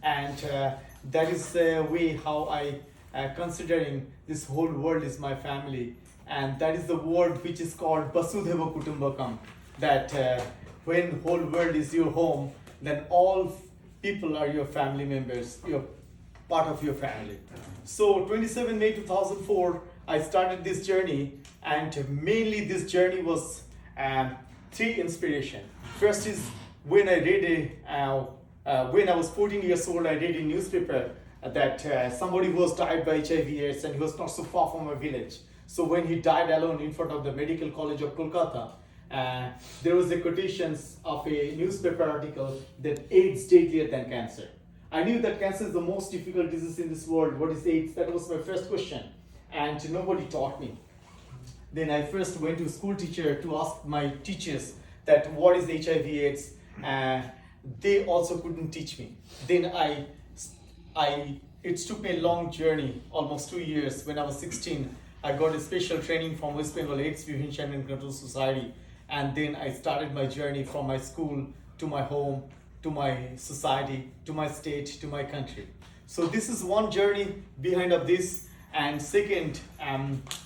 and that is the way how I considering this whole world is my family, and that is the word which is called Vasudhaiva Kutumbakam. That when whole world is your home, then all people are your family members. You're part of your family. So 27 May 2004, I started this journey, and mainly this journey was three inspiration. First is when I read when I was 14 years old, I read in newspaper that somebody was died by HIV/AIDS, and he was not so far from my village. So when he died alone in front of the Medical College of Kolkata, there was a quotation of a newspaper article that AIDS deadlier than cancer. I knew that cancer is the most difficult disease in this world. What is AIDS? That was my first question, and nobody taught me. Then I first went to a school teacher to ask my teachers that what is HIV/AIDS. They also couldn't teach me. Then it took me a long journey, almost 2 years. When I was 16, I got a special training from West Bengal AIDS Prevention and Control Society, and then I started my journey from my school to my home, to my society, to my state, to my country. So this is one journey behind of this, and second,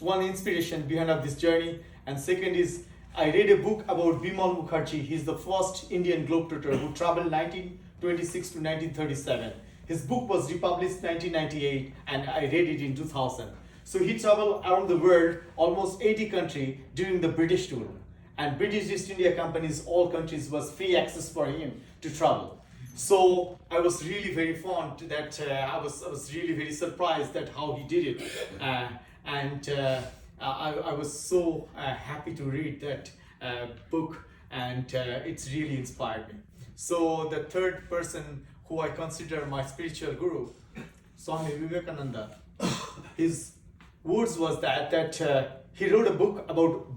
one inspiration behind of this journey, and second is I read a book about Bimal Mukherjee. He's the first Indian globetrotter who traveled 1926 to 1937. His book was republished 1998, and I read it in 2000. So he traveled around the world, almost 80 countries during the British tour. And British East India Company's all countries was free access for him to travel. So I was really very fond that I was really very surprised that how he did it, I was so happy to read that book, and it's really inspired me. So the third person who I consider my spiritual guru, Swami Vivekananda, his words was that he wrote a book about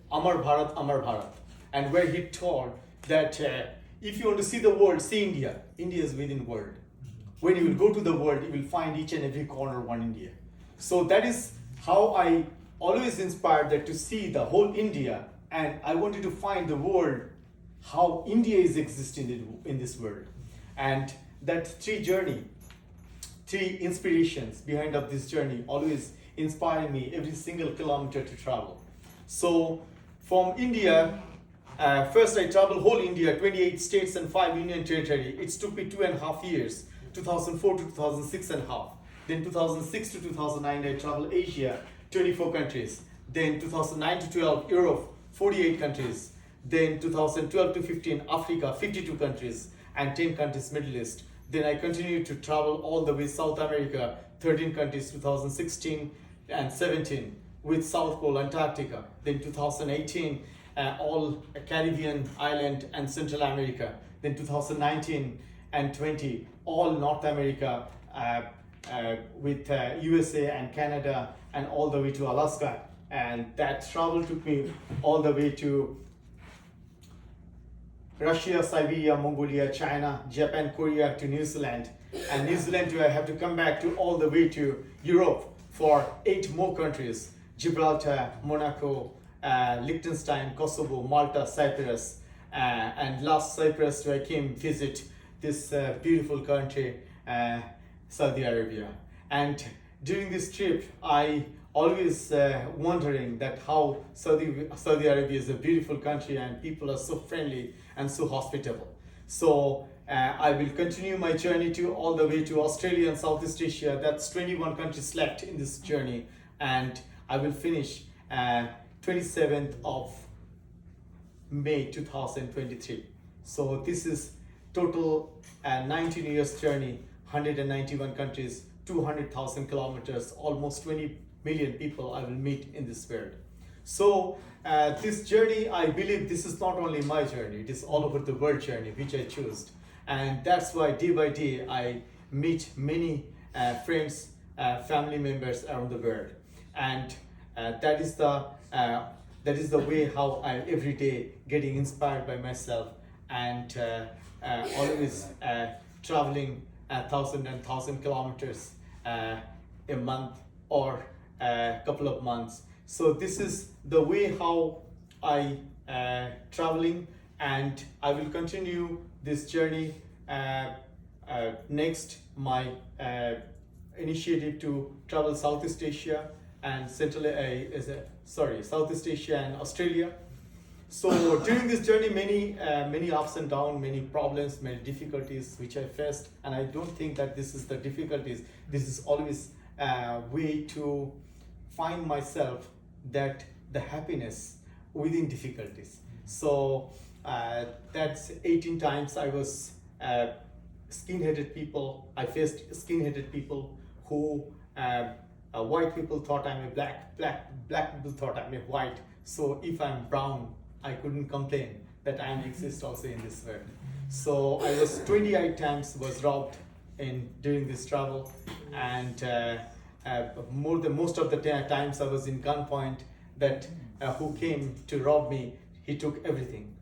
Amar Bharat, and where he taught that if you want to see the world, see India. India is within the world. When you will go to the world, you will find each and every corner one India. So that is how I always inspired that to see the whole India, and I wanted to find the world, how India is existing in this world. And that three inspirations behind of this journey always inspire me every single kilometer to travel. So from India, first I traveled whole India, 28 states and 5 union territory. It took me 2.5 years, 2004 to 2006 and a half. Then 2006 to 2009, I traveled Asia, 24 countries. Then 2009 to 12, Europe, 48 countries. Then 2012 to 15, Africa, 52 countries, and 10 countries, Middle East. Then I continued to travel all the way South America, 13 countries, 2016 and 17, with South Pole, Antarctica. Then 2018, all Caribbean island and Central America. Then 2019 and 20, all North America, with USA and Canada, and all the way to Alaska. And that travel took me all the way to Russia, Siberia, Mongolia, China, Japan, Korea, to New Zealand. And New Zealand I have to come back to all the way to Europe for 8 more countries: Gibraltar, Monaco, Liechtenstein, Kosovo, Malta, Cyprus, and last Cyprus I came visit this beautiful country, Saudi Arabia. And during this trip, I always wondering that how Saudi Arabia is a beautiful country, and people are so friendly and so hospitable. So I will continue my journey to all the way to Australia and Southeast Asia. That's 21 countries left in this journey, and I will finish 27th of May 2023. So this is total 19 years journey, 191 countries, 200,000 kilometers, almost 20 million people I will meet in this world. So this journey, I believe this is not only my journey, it is all over the world journey which I chose. And that's why day by day I meet many friends, family members around the world. And that is the way how I every day getting inspired by myself, and always traveling 1,000 kilometers a month or a couple of months. So this is the way how I traveling, and I will continue this journey next my initiative to travel Southeast Asia and Southeast Asia and Australia. So during this journey, many ups and downs, many problems, many difficulties which I faced, and I don't think that this is the difficulties. This is always a way to find myself, that the happiness within difficulties. So that's 18 times I was skin-headed people. I faced skin-headed people who white people thought I'm a black people thought I'm a white. So if I'm brown, I couldn't complain that I exist also in this world. So I was 28 times was robbed during this travel, and most of the times I was in gunpoint. That who came to rob me, he took everything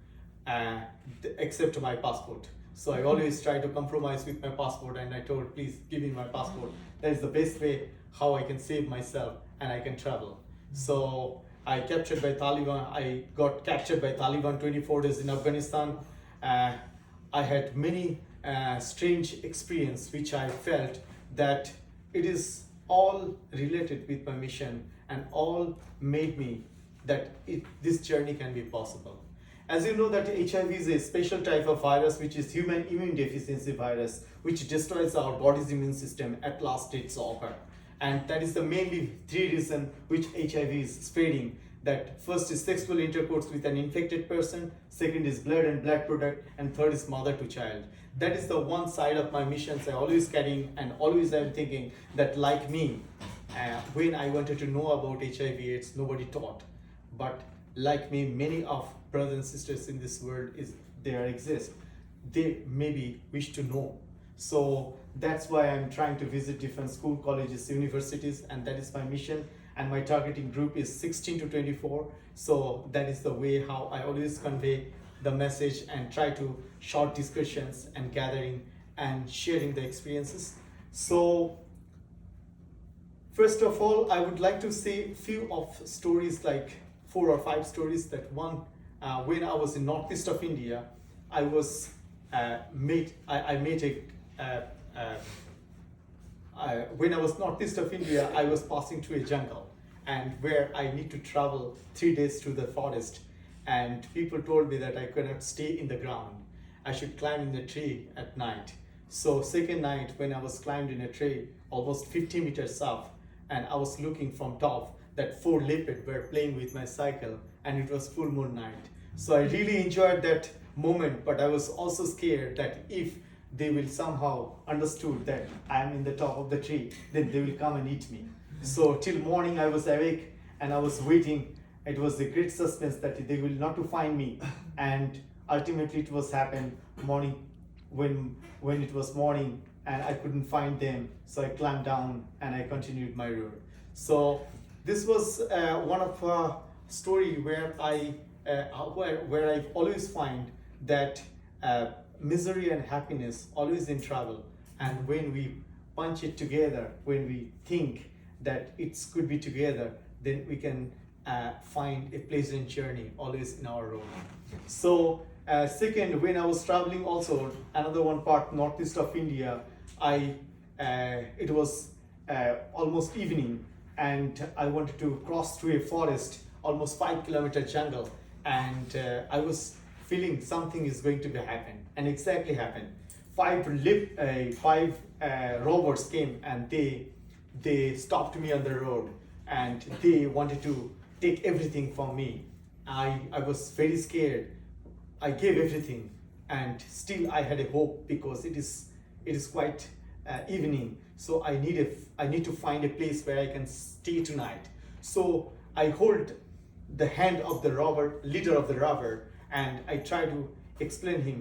except my passport. So I always try to compromise with my passport, and I told, please give me my passport. That is the best way how I can save myself and I can travel. So I got captured by Taliban 24 days in Afghanistan. I had many strange experience which I felt that it is all related with my mission, and all made me that this journey can be possible. As you know that HIV is a special type of virus, which is human immune deficiency virus, which destroys our body's immune system at last it's over. And that is the mainly three reasons which HIV is spreading. That first is sexual intercourse with an infected person, second is blood and blood product, and third is mother to child. That is the one side of my missions I always carrying, and always I'm thinking that like me, when I wanted to know about HIV/AIDS, nobody taught. But like me, many of brothers and sisters in this world exist. They maybe wish to know. So that's why I'm trying to visit different school, colleges, universities, and that is my mission. And my targeting group is 16 to 24. So that is the way how I always convey the message and try to short discussions and gathering and sharing the experiences. So first of all, I would like to say a few of stories, like 4 or 5 stories. That one, when I was in northeast of India, I was when I was northeast of India, I was passing through a jungle, and where I need to travel 3 days through the forest, and people told me that I cannot stay in the ground. I should climb in the tree at night. So second night, when I was climbed in a tree almost 50 meters up, and I was looking from top, that 4 leopards were playing with my cycle, and it was full moon night. So I really enjoyed that moment, but I was also scared that if they will somehow understood that I am in the top of the tree, then they will come and eat me. So till morning I was awake and I was waiting. It was a great suspense that they will not to find me, and ultimately it was happened morning, when it was morning and I couldn't find them. So I climbed down and I continued my road. So this was one of story where I always find that misery and happiness always in travel, and when we punch it together, when we think that it could be together, then we can find a pleasant journey always in our road. So second, when I was traveling also another one part northeast of India, it was almost evening, and I wanted to cross through a forest, almost 5-kilometer jungle, and I was feeling something is going to happen, and exactly happened. 5 robbers came, and they stopped me on the road, and they wanted to take everything from me. I was very scared. I gave everything, and still I had a hope, because it is quite evening. So I need to find a place where I can stay tonight. So I hold the hand of the robber, leader of the robber, and I try to explain him,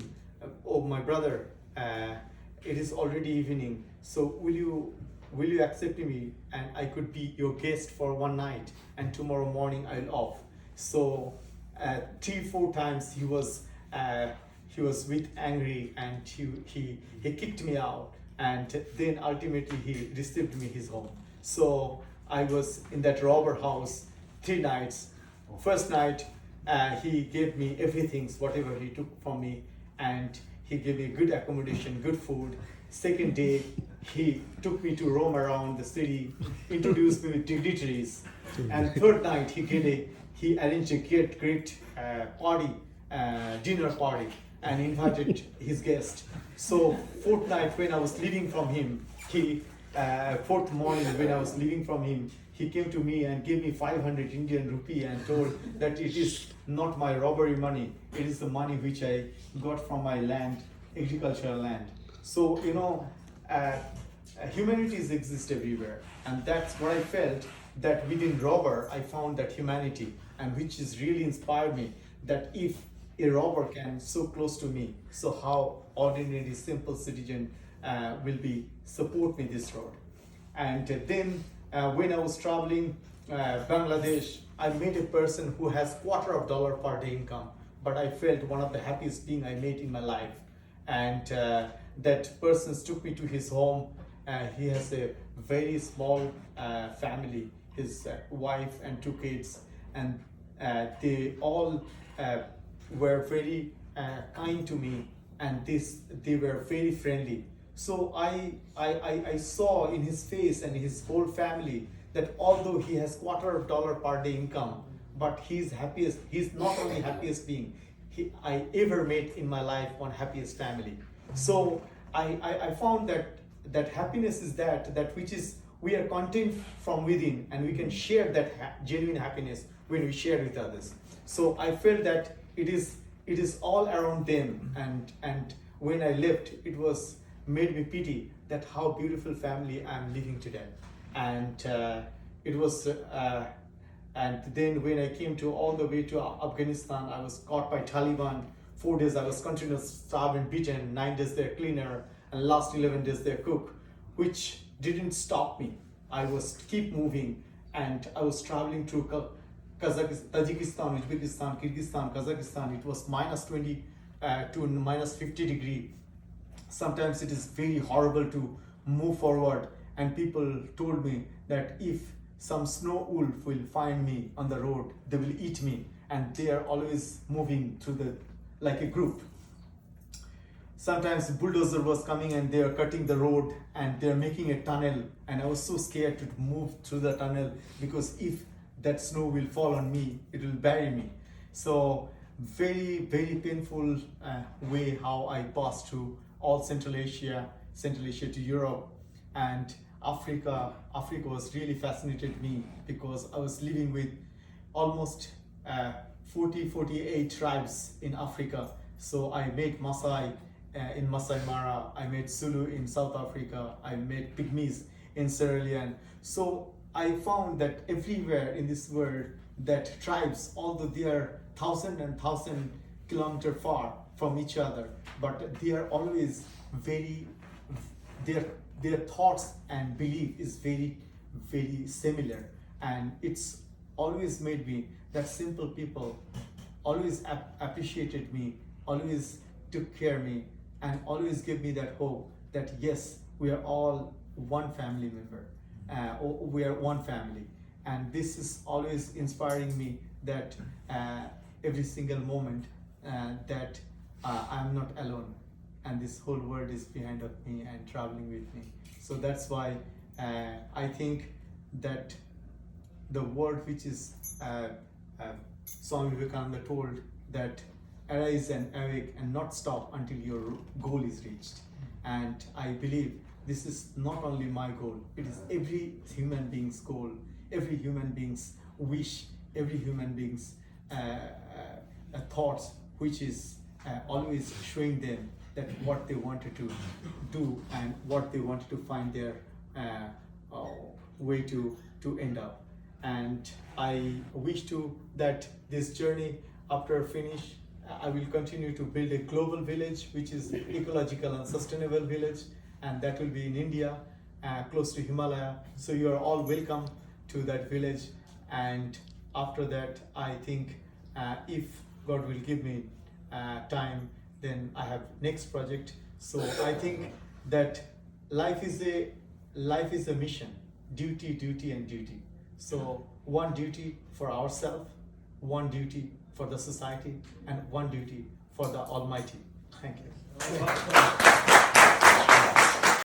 oh my brother, it is already evening, so will you accept me, and I could be your guest for one night, and tomorrow morning I'll off. So 3-4 times he was with angry, and he kicked me out, and then ultimately he received me his home. So I was in that robber house 3 nights. First night, he gave me everything, whatever he took from me, and he gave me good accommodation, good food. Second day, he took me to roam around the city, introduced me with dignitaries. And third night, he arranged a great party, dinner party, and invited his guest. So fourth night, when I was leaving from him, fourth morning when I was leaving from him, he came to me and gave me 500 Indian rupee and told that it is not my robbery money, it is the money which I got from my land, agricultural land. So, humanities exist everywhere, and that's what I felt, that within robber I found that humanity, and which is really inspired me, that if a robber can so close to me, so how ordinary simple citizen will be support me this road. And then when I was traveling Bangladesh, I met a person who has $250 per day income, but I felt one of the happiest being I met in my life. And that person took me to his home. He has a very small family, his wife and 2 kids, and they all were very kind to me, and they were very friendly. So I saw in his face and his whole family that although he has $250 per day income, but he's happiest. He's not only happiest being I ever met in my life, one happiest family. So I found that happiness is that which is we are content from within, and we can share that genuine happiness when we share with others. So I felt that it is all around them, and when I left, it was made me pity that how beautiful family I'm living today. And it was and then when I came to all the way to Afghanistan, I was caught by Taliban. 4 days I was continuously starved and beaten, 9 days their cleaner, and last 11 days their cook, which didn't stop me. I was keep moving, and I was traveling through Kazakhstan, Tajikistan, Uzbekistan, Kyrgyzstan, Kazakhstan. It was minus 20 to minus 50 degree. Sometimes it is very horrible to move forward, and people told me that if some snow wolf will find me on the road, they will eat me, and they are always moving through like a group. Sometimes the bulldozer was coming and they are cutting the road and they are making a tunnel, and I was so scared to move through the tunnel, because if that snow will fall on me, it will bury me. So very, very painful way how I passed through all Central Asia to Europe and Africa. Africa was really fascinated me, because I was living with almost 48 tribes in Africa. So I met Maasai in Masai Mara, I met Zulu in South Africa, I met Pygmies in Sierra Leone. So I found that everywhere in this world, that tribes, although they are thousand kilometers far from each other, but they are always very, their thoughts and belief is very, very similar. And it's always made me that simple people always appreciated me, always took care of me, and always give me that hope that yes, we are all one family member, we are one family. And this is always inspiring me that every single moment that I'm not alone, and this whole world is behind of me and traveling with me. So that's why I think that the word which is Swami Vivekananda told, that arise and awake and not stop until your goal is reached. And I believe this is not only my goal, it is every human being's goal, every human being's wish, every human being's thoughts, which is always showing them that what they wanted to do and what they wanted to find their way to end up. And I wish to that this journey, after finish, I will continue to build a global village, which is ecological and sustainable village, and that will be in India, close to Himalaya. So you are all welcome to that village. And after that, I think if God will give me time, then I have next project. So I think that life is a mission, duty and duty. So one duty for ourselves, one duty for the society, and one duty for the Almighty. Thank you.